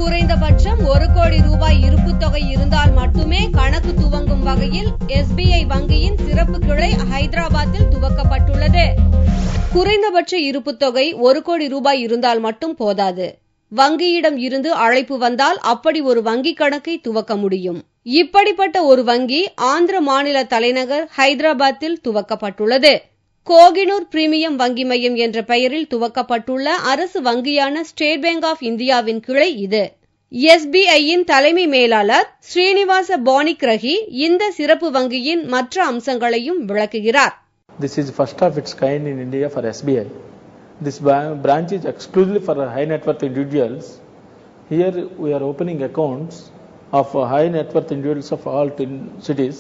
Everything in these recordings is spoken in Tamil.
குறைந்தபட்சம் 1 கோடி ரூபாய் இருப்பு தொகை இருந்தால் மட்டுமே கணக்கு துவங்கும் வகையில் SBI வங்கியின் சிறப்பு கிளை ஹைதராபாத்தில் துவக்கப்பட்டுள்ளது. குறைந்தபட்ச இருப்பு தொகை 1 கோடி ரூபாய் இருந்தால் மட்டும் போதாது. வங்கியிடம் இருந்து அழைப்பு வந்தால் அப்படி ஒரு வங்கி கணக்கை துவக்க முடியும். இப்படிப்பட்ட ஒரு வங்கி ஆந்திர மாநில தலைநகர் ஹைதராபாத்தில் துவக்கப்பட்டுள்ளது. கோகினூர் பிரீமியம் வங்கி மையம் என்ற பெயரில் துவக்கப்பட்டுள்ள அரசு வங்கியான ஸ்டேட் பேங்க் ஆஃப் இந்தியாவின் கிளை இது. SBIயின் தலைமை மேலாளர் ஸ்ரீனிவாச பாணிக்ரஹி இந்த சிறப்பு வங்கியின் மற்ற அம்சங்களையும் விளக்குகிறார். This is first of its kind in India for SBI. This branch is exclusively for high net worth individuals. Here we are opening accounts of high net worth individuals of all cities.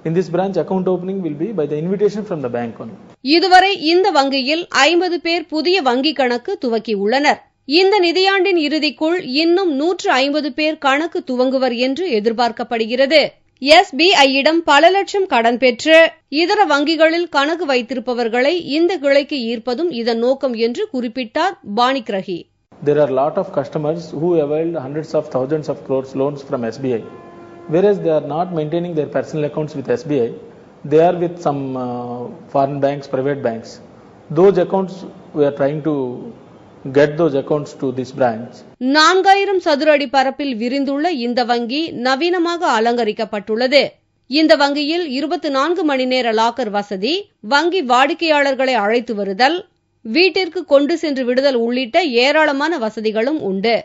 In this branch, account opening will be by the invitation from the bank only. இதுவரை இந்த வங்கியில் 50 பேர் புதிய வங்கி கணக்கு துவக்கி உள்ளனர். இந்த நிதியாண்டின் இறுதிக்குள் இன்னும் 150 பேர் கணக்கு துவங்குவர் என்று எதிர்பார்க்கப்படுகிறது. SBIயிடம் பல லட்சம் கடன் பெற்று இதர வங்கிகளில் கணக்கு வைத்திருப்பவர்களை இந்த கிளைக்கு ஈர்ப்பதும் இதன் நோக்கம் என்று குறிப்பிட்டார் பாணிக்ரஹி. There are a lot of customers who availed hundreds of thousands of crores loans from SBI. Whereas they are not maintaining their personal accounts with SBI, they are with some foreign banks, private banks. Those accounts, we are trying to get those accounts to this branch. 4000 சதுர அடி பரப்பில் விரிந்துள்ள இந்த வங்கி நவீனமாக அலங்கரிக்கப்பட்டுள்ளது. இந்த வங்கியில் 24 மணி நேர லாக்கர் வசதி, வங்கி வாடிக்கையாளர்களை அழைத்து வருதல், வீட்டிற்கு கொண்டு சென்று விடுதல் உள்ளிட்ட ஏராளமான வசதிகளும் உண்டு.